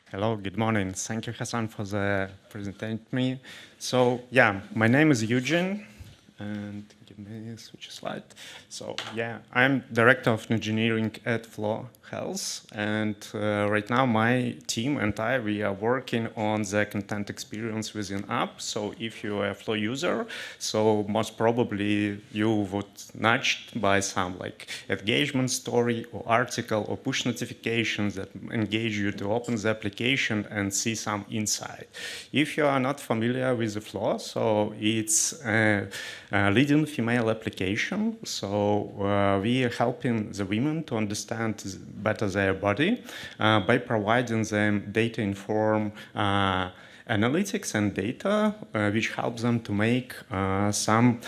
Hello, good morning. Thank you, Hassan, for the presenting me. So, yeah, my name is Eugene, and give me a switch slide. So, yeah, I'm Director of Engineering at Flow Health, and right now my team and we are working on the content experience within app. So, if you are a Flow user, so most probably you would nudged by some like engagement story or article or push notifications that engage you to open the application and see some insight. If you are not familiar with the Flow, so it's a leading female application. So we are helping the women to understand better their body by providing them data-informed analytics and data, which helps them to make some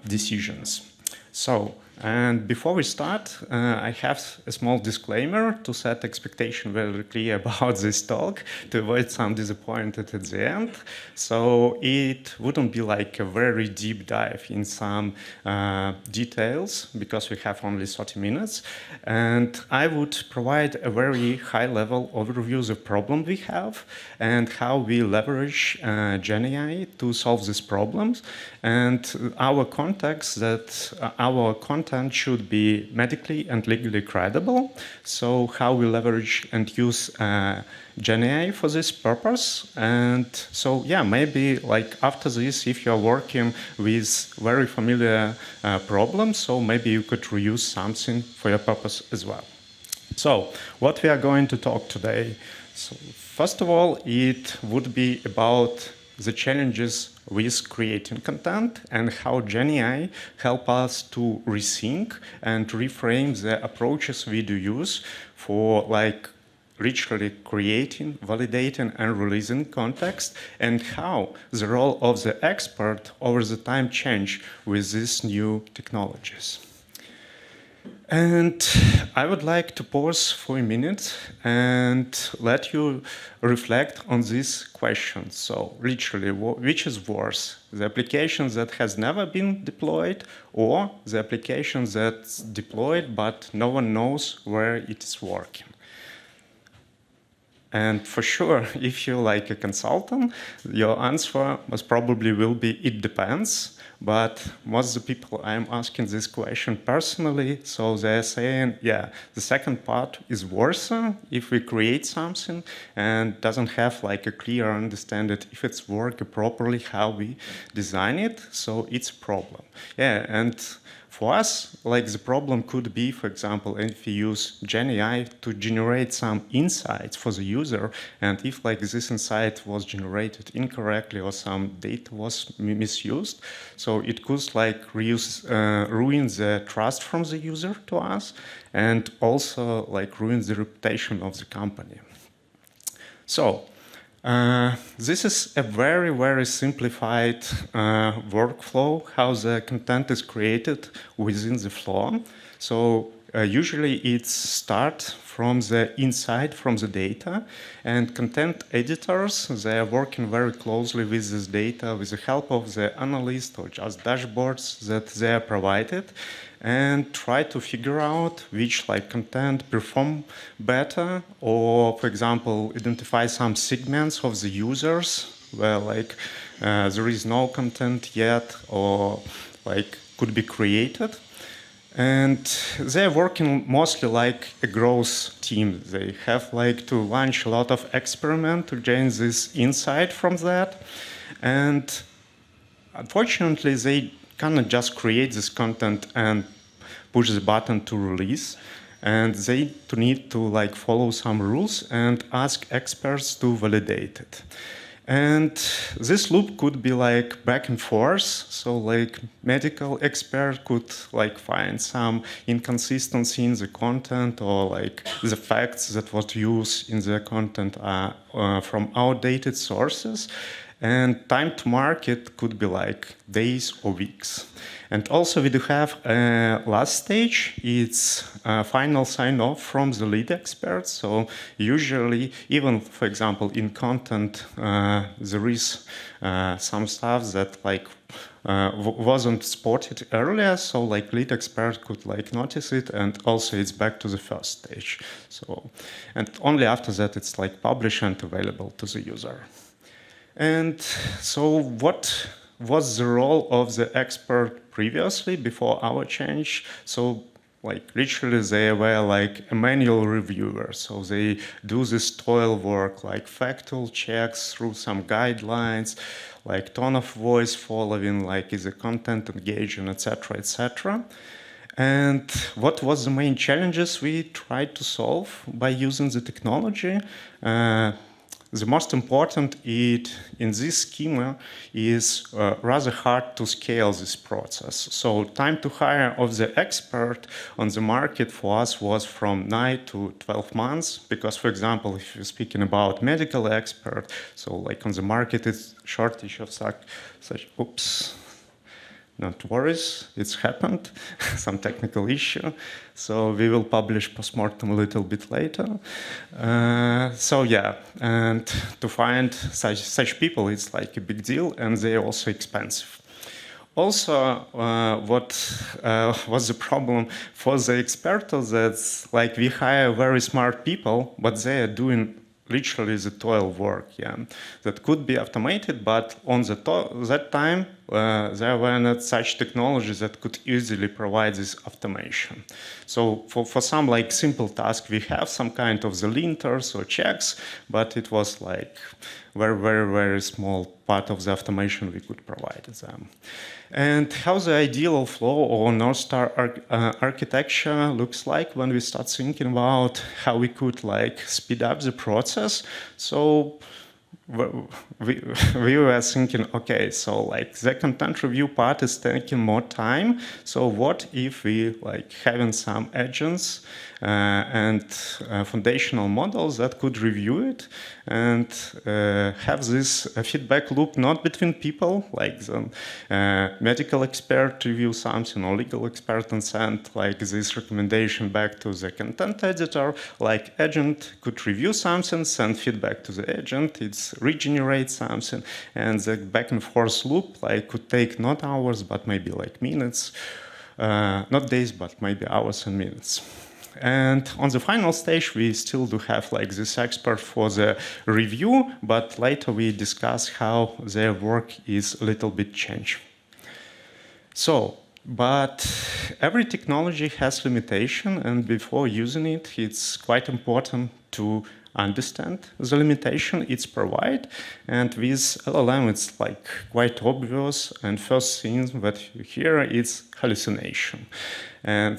decisions. So, and before we start, I have a small disclaimer to set expectation very clear about this talk to avoid some disappointment at the end. So it wouldn't be like a very deep dive in some details because we have only 30 minutes. And I would provide a very high-level overview of the problem we have and how we leverage GenAI to solve these problems. And our context that our content should be medically and legally credible. So how we leverage and use GenAI for this purpose. And so, yeah, maybe like after this, if you're working with very familiar problems, so maybe you could reuse something for your purpose as well. So what we are going to talk today. So first of all, it would be about the challenges with creating content and how GenAI help us to rethink and reframe the approaches we do use for like literally creating, validating, and releasing context, and how the role of the expert over the time change with these new technologies. And I would like to pause for a minute and let you reflect on this question. So literally, which is worse? The application that has never been deployed or the application that's deployed but no one knows where it is working? And for sure, if you're like a consultant, your answer most probably will be, it depends. But most of the people I'm asking this question personally, so they're saying, yeah, the second part is worse if we create something and doesn't have like a clear understanding if it's working properly, how we design it, so it's a problem. Yeah, and for us, like the problem could be, for example, if we use GenAI to generate some insights for the user, and if like this insight was generated incorrectly or some data was misused, so it could like ruin the trust from the user to us, and also like ruin the reputation of the company. So this is a very, very simplified workflow, how the content is created within the flow. So usually it starts from the inside, from the data, and content editors, they are working very closely with this data with the help of the analyst or just dashboards that they are provided, and try to figure out which like content perform better, or for example identify some segments of the users where like there is no content yet or like could be created. And they're working mostly like a growth team. They have like to launch a lot of experiment to gain this insight from that. And unfortunately, they cannot just create this content and push the button to release. And they need to like follow some rules and ask experts to validate it. And this loop could be like back and forth. So like medical expert could like find some inconsistency in the content, or like the facts that was used in the content are from outdated sources. And time to market could be like days or weeks. And also we do have a last stage. It's a final sign-off from the lead expert. So usually, even for example, in content, there is some stuff that like wasn't spotted earlier, so like lead expert could like notice it, and also it's back to the first stage. So, and only after that it's like published and available to the user. And so what was the role of the expert previously before our change? So like literally they were like a manual reviewer. So they do this toil work, like factual checks through some guidelines, like tone of voice following, like is the content engaging, etc., etc. And what was the main challenges we tried to solve by using the technology? The most important in this schema is rather hard to scale this process. So time to hire of the expert on the market for us was from 9 to 12 months, because for example, if you're speaking about medical expert, so like on the market it's shortage of such oops. Not worries, it's happened, some technical issue. So we will publish postmortem a little bit later. So yeah, and to find such people, it's like a big deal, and they're also expensive. Also, what was the problem for the experts? That's like we hire very smart people, but they are doing literally the toil work, yeah. That could be automated, but on that time, there were not such technologies that could easily provide this automation. So for some like simple task, we have some kind of the linters or checks, but it was like very small part of the automation we could provide them. And how the ideal flow or North Star architecture looks like when we start thinking about how we could like speed up the process. So we were thinking, okay, so like the content review part is taking more time. So what if we like having some agents and foundational models that could review it and have this feedback loop not between people, like the medical expert review something or legal expert and send like this recommendation back to the content editor, like agent could review something, send feedback to the agent, it's regenerate something, and the back and forth loop like could take not hours but maybe like minutes, not days but maybe hours and minutes. And on the final stage, we still do have like this expert for the review, but later we discuss how their work is a little bit changed. So, but every technology has limitation, and before using it, it's quite important to understand the limitation it's provide. And with LLM, it's like quite obvious. And first thing that you hear is hallucination. And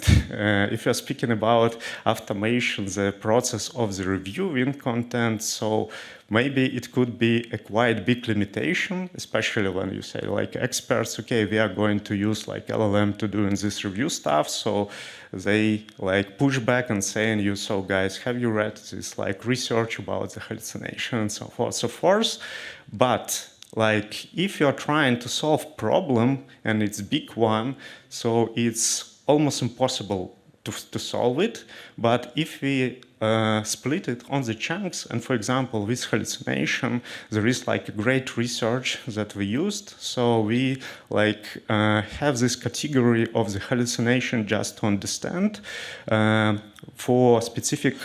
if you're speaking about automation, the process of the reviewing content, so maybe it could be a quite big limitation, especially when you say like experts, okay, we are going to use like LLM to doing this review stuff. So they like push back and saying you, so guys, have you read this like research about the hallucination and so forth, so forth. But like if you're trying to solve problem and it's big one, so it's almost impossible to solve it. But if we split it on the chunks, and for example, with hallucination, there is like a great research that we used. So we like have this category of the hallucination just to understand for specific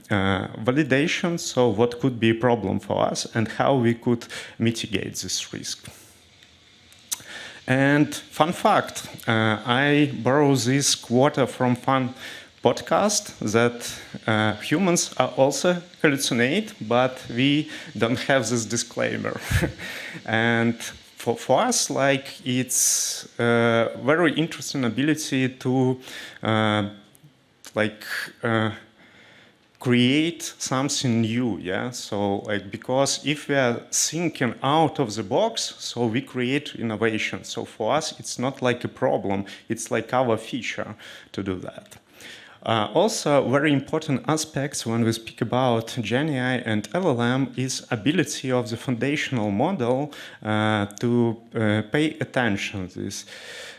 validation. So what could be a problem for us and how we could mitigate this risk. And fun fact, I borrow this quote from fun podcast that humans are also hallucinate, but we don't have this disclaimer. And for us, like it's a very interesting ability to create something new, yeah? So like, because if we are thinking out of the box, so we create innovation. So for us, it's not like a problem, it's like our feature to do that. Also, very important aspects when we speak about GenAI and LLM is ability of the foundational model to pay attention to this.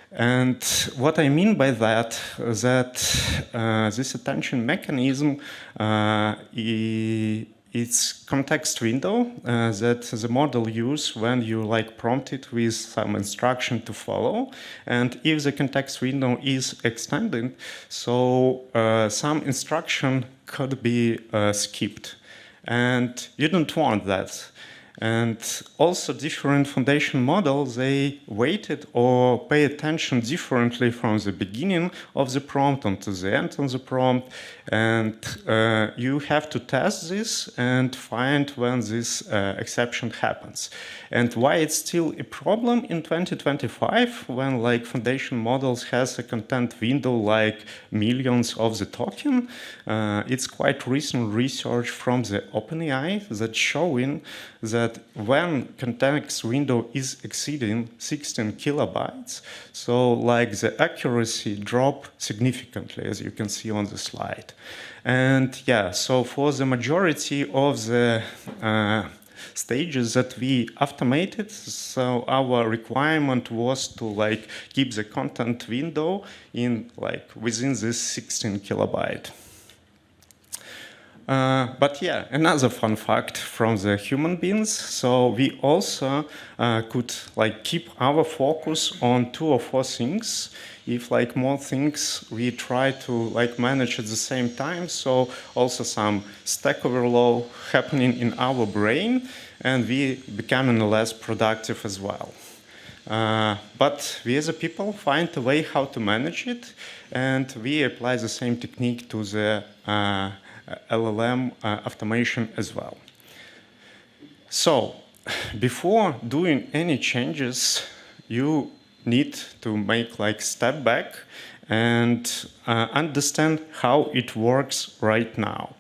And what I mean by that is that this attention mechanism it's context window that the model use when you prompt it with some instruction to follow. And if the context window is extended, so some instruction could be skipped. And you don't want that. And also different foundation models, they weighted or pay attention differently from the beginning of the prompt until the end of the prompt. And you have to test this and find when this exception happens. And why it's still a problem in 2025 when foundation models has a content window like millions of the token. It's quite recent research from the OpenAI that's showing that when context window is exceeding 16 kilobytes, so the accuracy drop significantly, as you can see on the slide. And yeah, so for the majority of the stages that we automated, so our requirement was to keep the content window in within this 16 kilobyte. But yeah, another fun fact from the human beings. So we also could keep our focus on 2 or 4 things. If more things we try to manage at the same time. So also some stack overflow happening in our brain, and we becoming less productive as well. But we as a people find a way how to manage it, and we apply the same technique to the LLM automation as well. So before doing any changes, you need to make step back and understand how it works right now.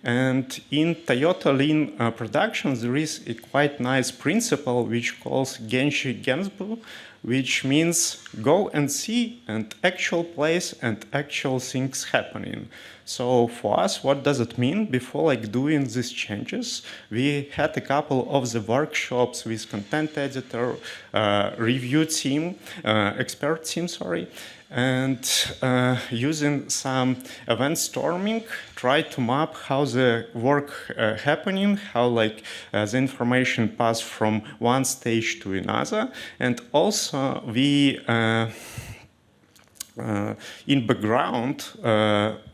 And in Toyota Lean production, there is a quite nice principle which calls Genshi Gensbu, which means go and see and actual place and actual things happening. So for us, what does it mean? Before doing these changes, we had a couple of the workshops with content editor, review team, expert team, sorry, and using some event storming, try to map how the work happening, how the information pass from one stage to another, and also we in background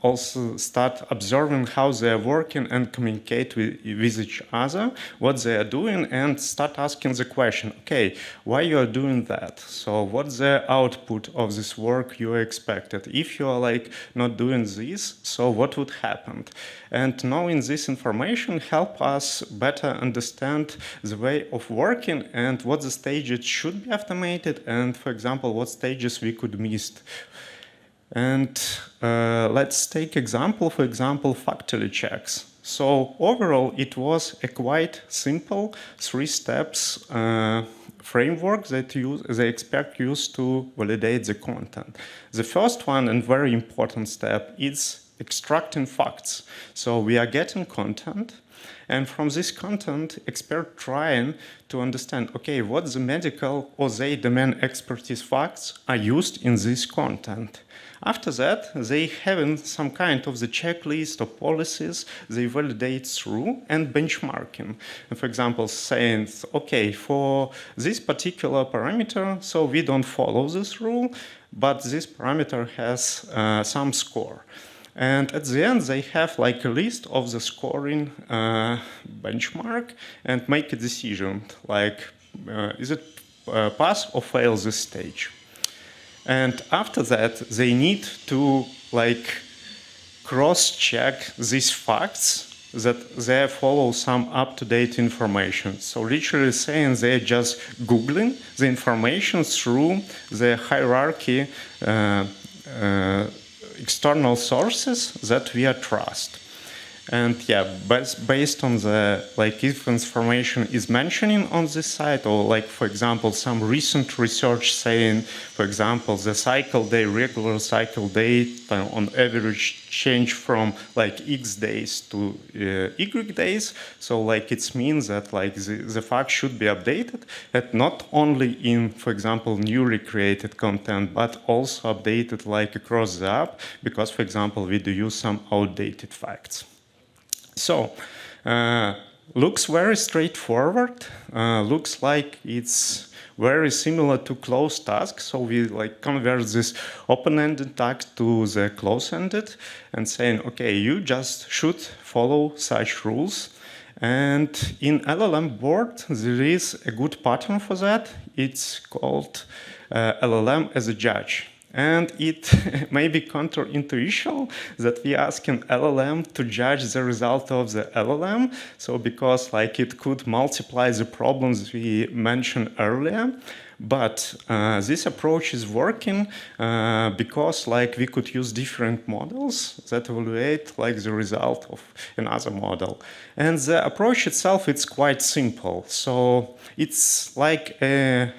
also start observing how they are working and communicate with each other, what they are doing, and start asking the question, okay, why you are doing that? So what's the output of this work you expected? If you are not doing this, so what would happen? And knowing this information help us better understand the way of working and what the stages should be automated, and for example, what stages we could miss. And let's take example, for example, factual checks. So overall, it was a quite simple 3 steps framework that the expert used to validate the content. The first one and very important step is extracting facts. So we are getting content, and from this content, expert trying to understand, okay, what the medical or the domain expertise facts are used in this content. After that, they have some kind of the checklist of policies they validate through and benchmarking. And for example, saying, okay, for this particular parameter, so we don't follow this rule, but this parameter has some score. And at the end, they have a list of the scoring benchmark and make a decision, is it pass or fail this stage? And after that, they need to cross-check these facts that they follow some up-to-date information. So literally saying they're just Googling the information through the hierarchy external sources that we trust. And yeah, based on the, like, if information is mentioning on this site, or like, for example, some recent research saying, for example, the cycle day, regular cycle day on average change from like X days to Y days. So like it means that like the fact should be updated, and not only in, for example, newly created content, but also updated like across the app, because, for example, we do use some outdated facts. So, looks very straightforward. Looks like it's very similar to closed tasks. So we like convert this open-ended task to the close-ended and saying, okay, you just should follow such rules. And in LLM board, there is a good pattern for that. It's called LLM as a judge. And it may be counterintuitional that we ask an LLM to judge the result of the LLM. So because like it could multiply the problems we mentioned earlier. But this approach is working because like we could use different models that evaluate like the result of another model. And the approach itself, it's quite simple. So it's like a,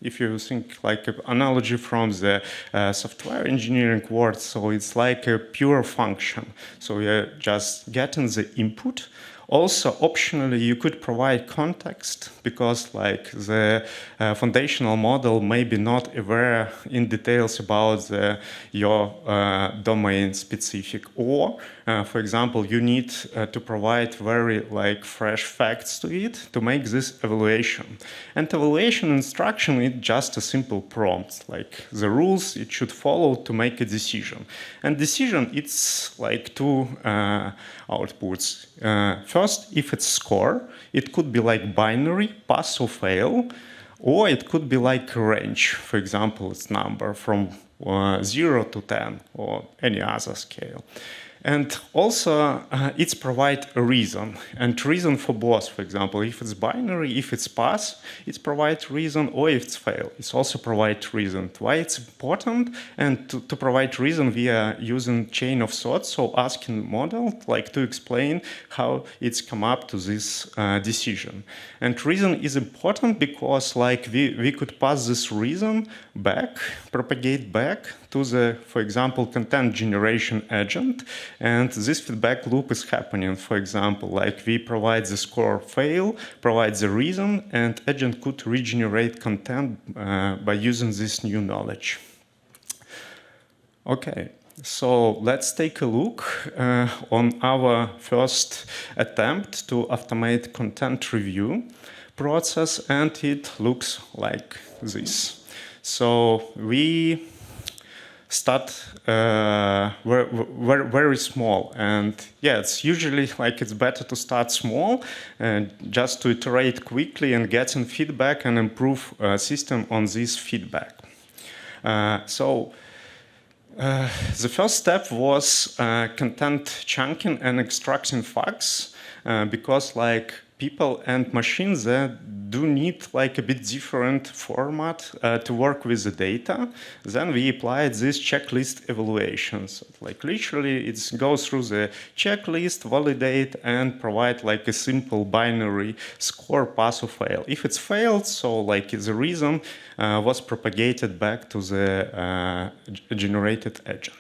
if you think like an analogy from the software engineering world, so it's like a pure function. So you're just getting the input. Also, optionally, you could provide context because like the foundational model may be not aware in details about your domain specific, or for example, you need to provide very like fresh facts to it to make this evaluation. And evaluation instruction is just a simple prompt, like the rules it should follow to make a decision. And decision, it's like two outputs. First, if it's score, it could be like binary, pass or fail, or it could be like a range. For example, it's number from 0 to 10 or any other scale. And also, it's provide a reason, and reason for both. For example, if it's binary, if it's pass, it provides reason, or if it's fail, it's also provide reason. Why it's important? And to provide reason, we are using chain of thought, so asking model like to explain how it's come up to this decision. And reason is important because like we could pass this reason back, propagate back to the, for example, content generation agent. And this feedback loop is happening. For example, like we provide the score fail, provide the reason, and agent could regenerate content by using this new knowledge. Okay, so let's take a look on our first attempt to automate content review process, and it looks like this. So we start very small, and yeah, it's usually like it's better to start small and just to iterate quickly and get some feedback and improve system on this feedback. The first step was content chunking and extracting facts because like people and machines do need like a bit different format to work with the data. Then we applied this checklist evaluations. Like literally it goes through the checklist, validate, and provide like a simple binary score, pass or fail. If it's failed, so like the reason was propagated back to the generated agent.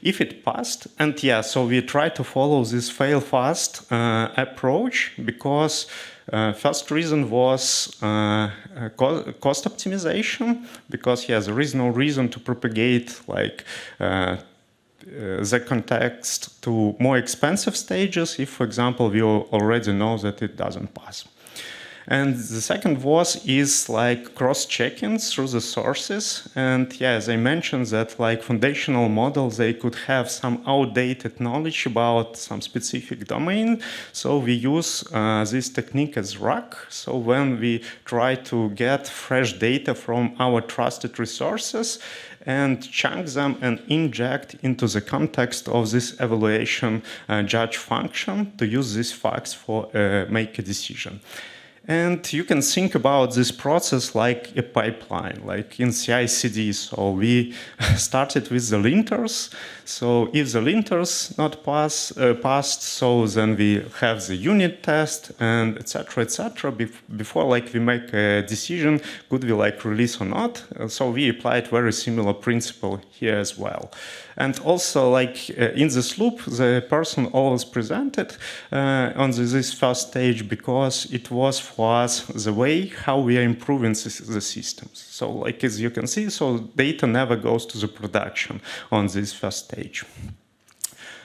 If it passed, and yeah, so we try to follow this fail fast approach because first reason was cost optimization, because yeah, there is no reason to propagate like the context to more expensive stages if, for example, we already know that it doesn't pass. And the second is like cross-checking through the sources. And yeah, as I mentioned that like foundational models, they could have some outdated knowledge about some specific domain. So we use this technique as RAG. So when we try to get fresh data from our trusted resources and chunk them and inject into the context of this evaluation judge function to use these facts for make a decision. And you can think about this process like a pipeline, like in CI/CD. So we started with the linters. So if the linters not passed, so then we have the unit test and etc. etc. Before like we make a decision, could we like release or not? So we applied very similar principle here as well. And also, like in this loop, the person always presented on this first stage because it was for us the way how we are improving the systems. So, like as you can see, so data never goes to the production on this first stage.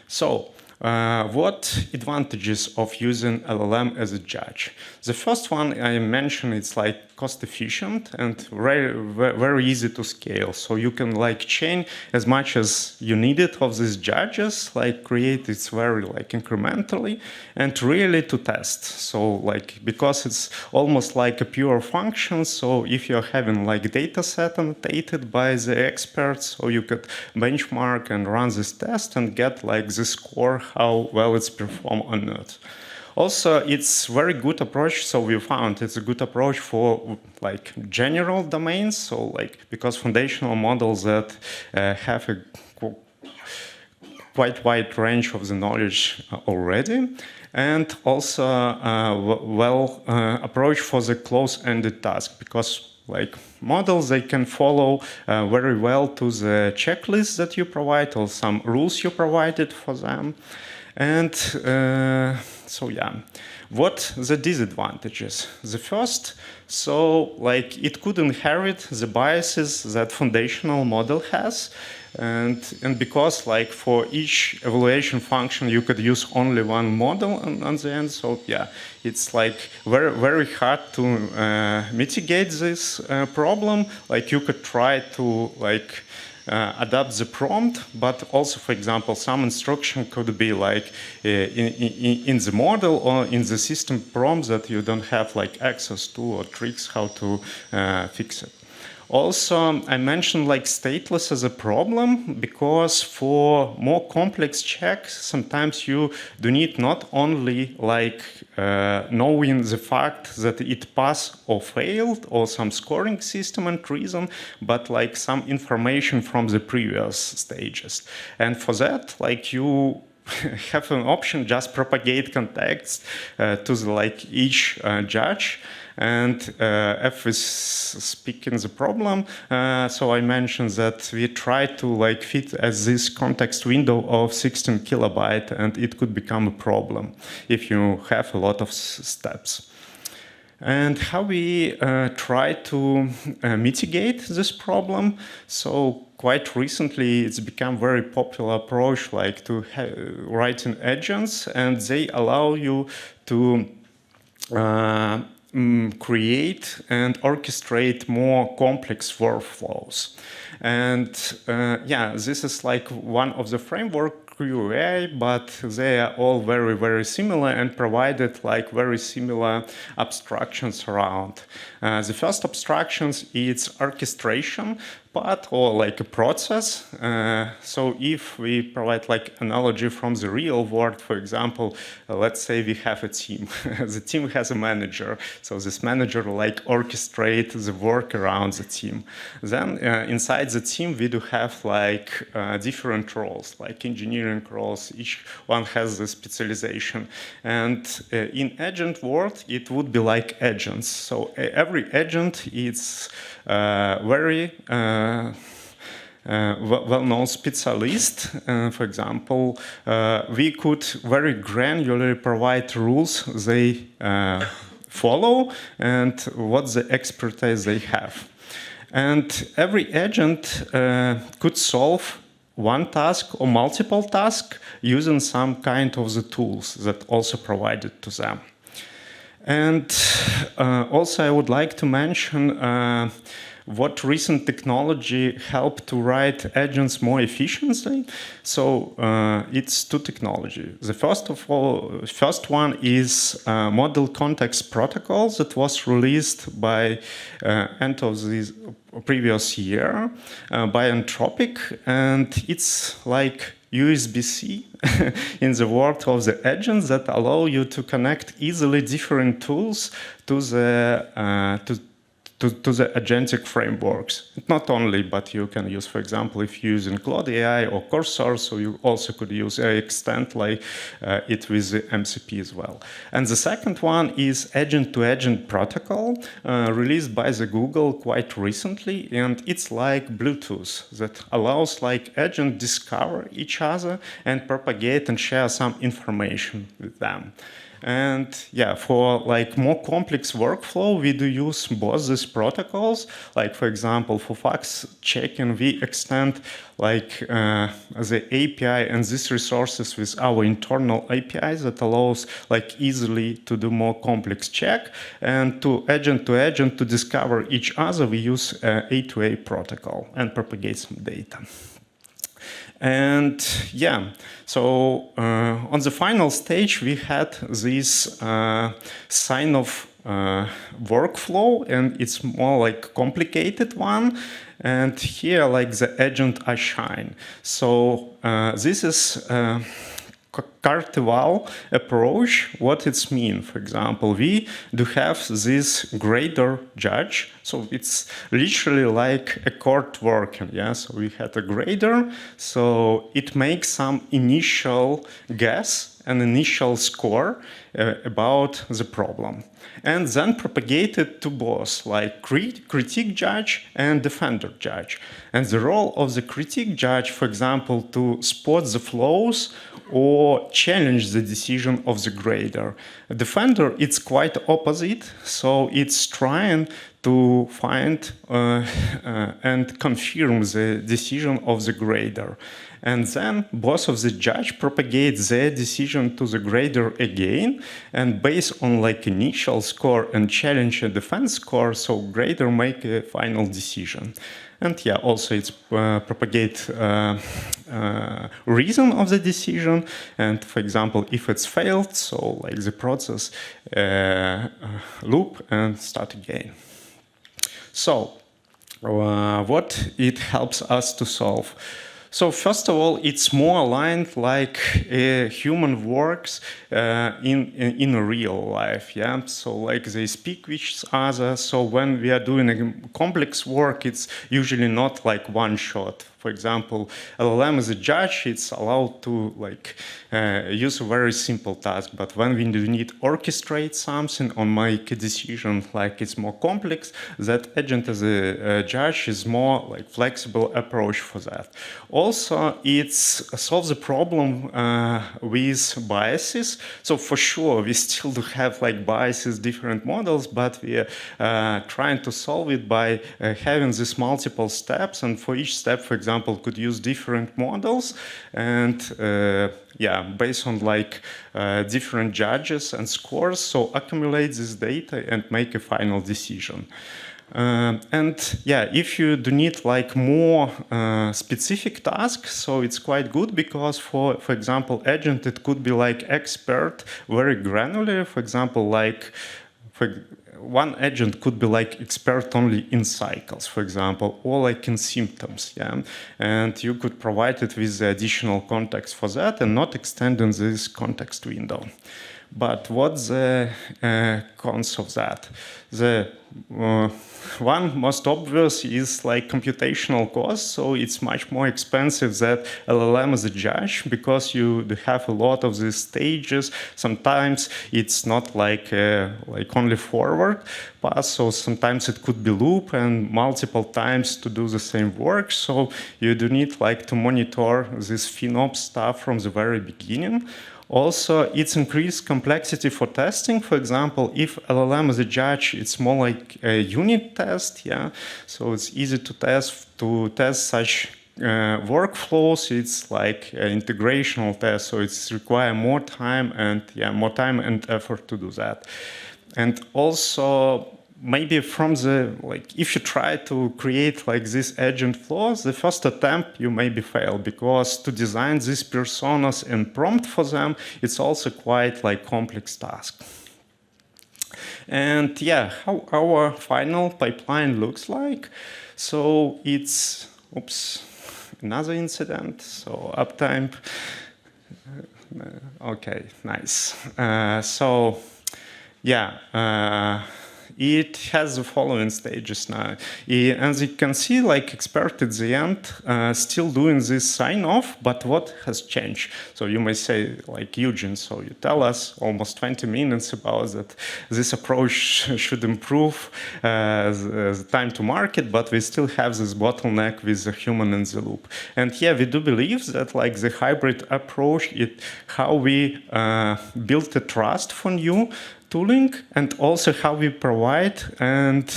So, what advantages of using LLM as a judge? The first one I mentioned, it's like cost efficient and very easy to scale. So you can like chain as much as you need it of these judges, like create it very like incrementally and really to test. So like, because it's almost like a pure function. So if you're having like data set annotated by the experts, so you could benchmark and run this test and get like the score, how well it's performed or not. Also, it's very good approach. So we found it's a good approach for like general domains. So like because foundational models that have a quite wide range of the knowledge already, and also approach for the close-ended task because like models, they can follow very well to the checklist that you provide or some rules you provided for them. And so yeah, what the disadvantages? The first, so like it could inherit the biases that foundational model has. And because like for each evaluation function, you could use only one model on the end. So yeah, it's like very hard to mitigate this problem. Like you could try to like adapt the prompt, but also, for example, some instruction could be like in the model or in the system prompts that you don't have like access to or tricks how to fix it. Also, I mentioned like stateless as a problem because for more complex checks, sometimes you do need not only like knowing the fact that it passed or failed or some scoring system and reason, but like some information from the previous stages. And for that, like you have an option, just propagate context to the, like each judge. And if we speak in the problem, so I mentioned that we try to like fit as this context window of 16 kilobyte, and it could become a problem if you have a lot of steps. And how we try to mitigate this problem. So quite recently, it's become very popular approach like to writing agents, and they allow you to create and orchestrate more complex workflows. And yeah, this is like one of the framework QA, but they are all very similar and provided like very similar abstractions around. The first abstractions is orchestration part or like a process. So if we provide like analogy from the real world, for example, let's say we have a team. The team has a manager. So this manager like orchestrates the work around the team. Then inside the team, we do have like different roles, like engineering roles. Each one has a specialization. And in agent world, it would be like agents. So every agent is very well-known specialist. For example, we could very granularly provide rules they follow and what the expertise they have. And every agent could solve one task or multiple tasks using some kind of the tools that also provided to them. And also I would like to mention what recent technology helped to write agents more efficiently. So it's two technology. The first one is model context protocol that was released by end of this previous year by Anthropic, and it's like USB-C in the world of the agents that allow you to connect easily different tools to the agentic frameworks. Not only, but you can use, for example, if you're using Claude AI or Cursor, so you also could use extend like it with the MCP as well. And the second one is agent-to-agent protocol, released by the Google quite recently, and it's like Bluetooth that allows like agents discover each other and propagate and share some information with them. And yeah, for like more complex workflow, we do use both these protocols. Like for example, for fact checking, we extend like the API and these resources with our internal APIs that allows like easily to do more complex check. And to agent to discover each other, we use A2A protocol and propagate some data. And yeah, so on the final stage, we had this sign-off workflow, and it's more like complicated one. And here, like the agent shine. So this is cartwheel approach. What it's mean? For example, we do have this grader judge. So it's literally like a court working. Yeah. So we had a grader. So it makes some initial guess, an initial score about the problem, and then propagated to both like critique judge and defender judge. And the role of the critique judge, for example, to spot the flaws or challenge the decision of the grader. A defender, it's quite opposite, so it's trying to find and confirm the decision of the grader. And then both of the judge propagate their decision to the grader again, and based on like initial score and challenge and defense score, so grader make a final decision. And yeah, also it's propagate reason of the decision. And for example, if it's failed, so like the process loop and start again. So what it helps us to solve? So first of all, it's more aligned like a human works in real life, yeah. So like they speak with each other. So when we are doing a complex work, it's usually not like one shot. For example, LLM as a judge, it's allowed to like use a very simple task. But when we need orchestrate something or make a decision like it's more complex, that agent as a judge is more like flexible approach for that. Also, it solves the problem with biases. So for sure, we still do have like biases, different models, but we are trying to solve it by having these multiple steps. And for each step, for example, could use different models, and yeah, based on like different judges and scores, so accumulate this data and make a final decision. And yeah, if you do need like more specific tasks, so it's quite good because for example, agent, it could be like expert, very granular. For example, like one agent could be like expert only in cycles, for example, or like in symptoms, yeah. And you could provide it with the additional context for that and not extending this context window. But what's the cons of that? The one most obvious is like computational cost. So it's much more expensive than LLM as a judge because you have a lot of these stages. Sometimes it's not like only forward pass. So sometimes it could be loop and multiple times to do the same work. So you do need like to monitor this FinOps stuff from the very beginning. Also, it's increased complexity for testing. For example, if LLM is a judge, it's more like a unit test, yeah. So it's easy to test such workflows. It's like an integrational test, so it's require more time and effort to do that. And also, maybe from the, like, if you try to create like this agent flows, the first attempt you maybe fail because to design these personas and prompt for them, it's also quite like complex task. And yeah, how our final pipeline looks like. So it's, another incident, so uptime. Okay, nice. So, yeah, it has the following stages now. As you can see, like expert at the end, still doing this sign off, but what has changed? So you may say, like Eugene, so you tell us almost 20 minutes about that this approach should improve the time to market, but we still have this bottleneck with the human in the loop. And yeah, we do believe that like the hybrid approach, how we build the trust for new tooling, and also how we provide and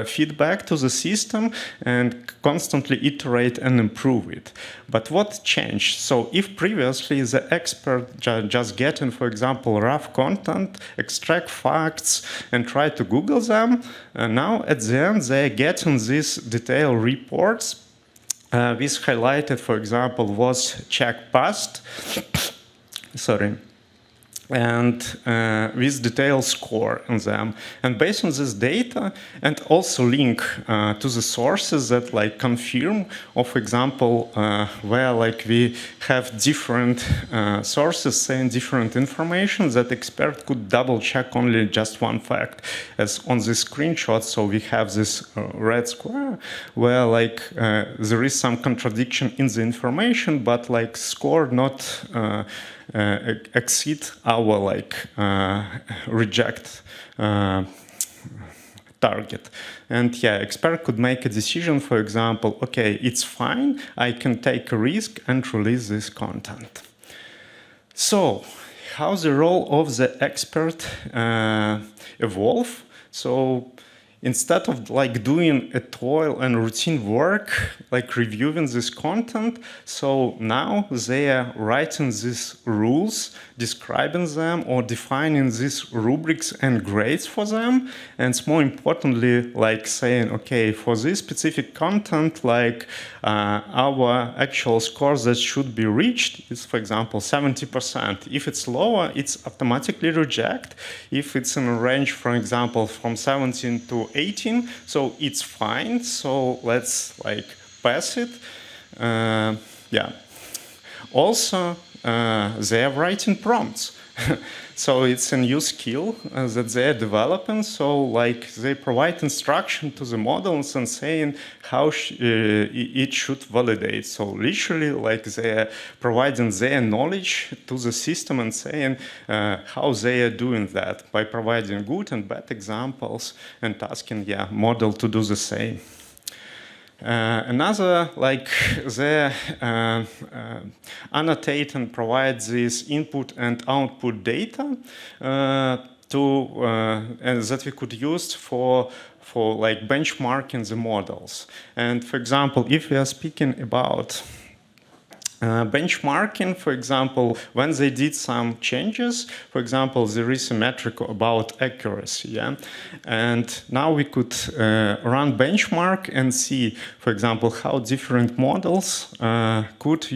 feedback to the system and constantly iterate and improve it. But what changed? So if previously the expert just getting, for example, rough content, extract facts, and try to Google them, now at the end they're getting these detailed reports. This highlighted, for example, was check past. Sorry. And with detailed score on them, and based on this data, and also link to the sources that like confirm, or for example, where like we have different sources saying different information that expert could double check only just one fact. As on this screenshot, so we have this red square where like there is some contradiction in the information, but like score not exceed our like reject target. And yeah, expert could make a decision, for example, okay, it's fine, I can take a risk and release this content. So how the role of the expert evolve? So instead of like doing a toil and routine work, like reviewing this content, so now they are writing these rules, describing them or defining these rubrics and grades for them. And more importantly, like saying, okay, for this specific content, like our actual score that should be reached is, for example, 70%. If it's lower, it's automatically reject. If it's in a range, for example, from 17 to 18, so it's fine. So let's like pass it. Yeah. Also, they are writing prompts. So it's a new skill that they are developing. So like they provide instruction to the models and saying how it should validate. So literally like they are providing their knowledge to the system and saying how they are doing that by providing good and bad examples and asking model to do the same. Another, like they annotate and provide this input and output data that we could use for like benchmarking the models. And for example, if we are speaking about benchmarking, for example, when they did some changes, for example, there is a metric about accuracy, yeah? And now we could run benchmark and see, for example, how different models could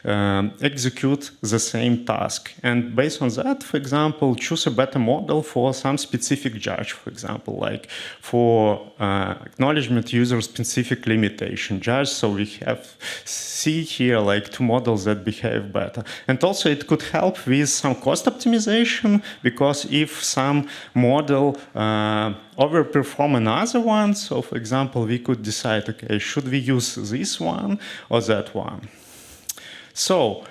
execute the same task. And based on that, for example, choose a better model for some specific judge, for example, like for acknowledgement user specific limitation judge. So we have see here like two models that behave better. And also it could help with some cost optimization, because if some model overperform another one, so for example, we could decide, okay, should we use this one or that one? So,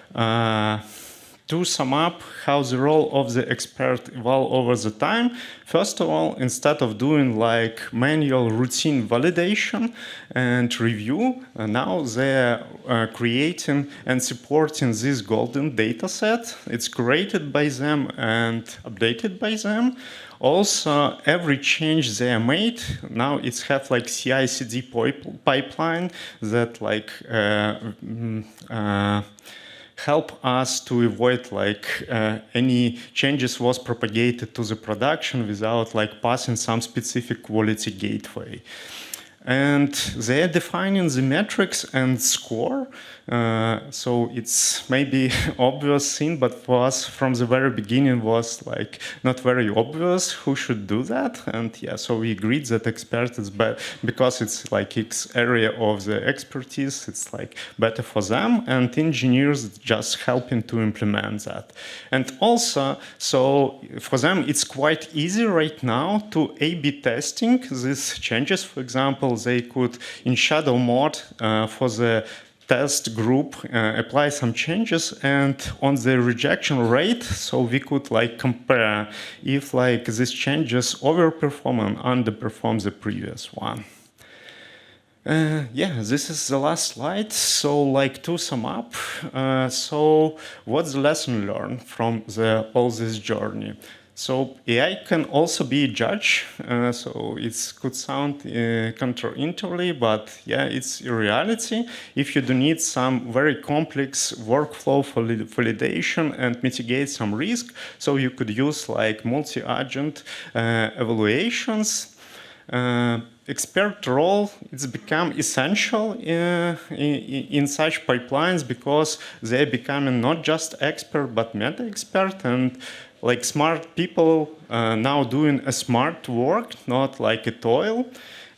to sum up how the role of the expert evolve over the time, first of all, instead of doing like manual routine validation and review, now they're creating and supporting this golden data set. It's created by them and updated by them. Also, every change they are made, now it's have like CI/CD pipeline that like help us to avoid like any changes was propagated to the production without like passing some specific quality gateway. And they are defining the metrics and score. So it's maybe obvious thing, but for us from the very beginning was like not very obvious who should do that. And yeah, so we agreed that expert is better because it's like X area of the expertise. It's like better for them, and engineers just helping to implement that. And also, so for them, it's quite easy right now to A/B testing these changes. For example, they could in shadow mode for the test group apply some changes, and on the rejection rate, so we could like compare if like these changes overperform and underperform the previous one. Yeah, this is the last slide. So like to sum up, so what's the lesson learned from all this journey? So AI can also be a judge. So it could sound counterintuitively, but yeah, it's a reality. If you do need some very complex workflow for validation and mitigate some risk, so you could use like multi-agent evaluations. Expert role, it's become essential in such pipelines because they're becoming not just expert, but meta-expert, and like smart people now doing a smart work, not like a toil.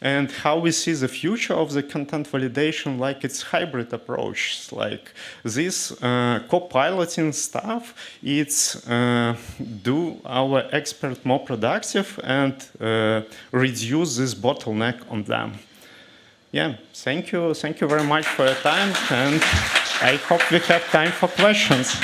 And how we see the future of the content validation, like it's hybrid approach. Like this co-piloting stuff, it's do our expert more productive and reduce this bottleneck on them. Yeah, thank you very much for your time, and I hope we have time for questions.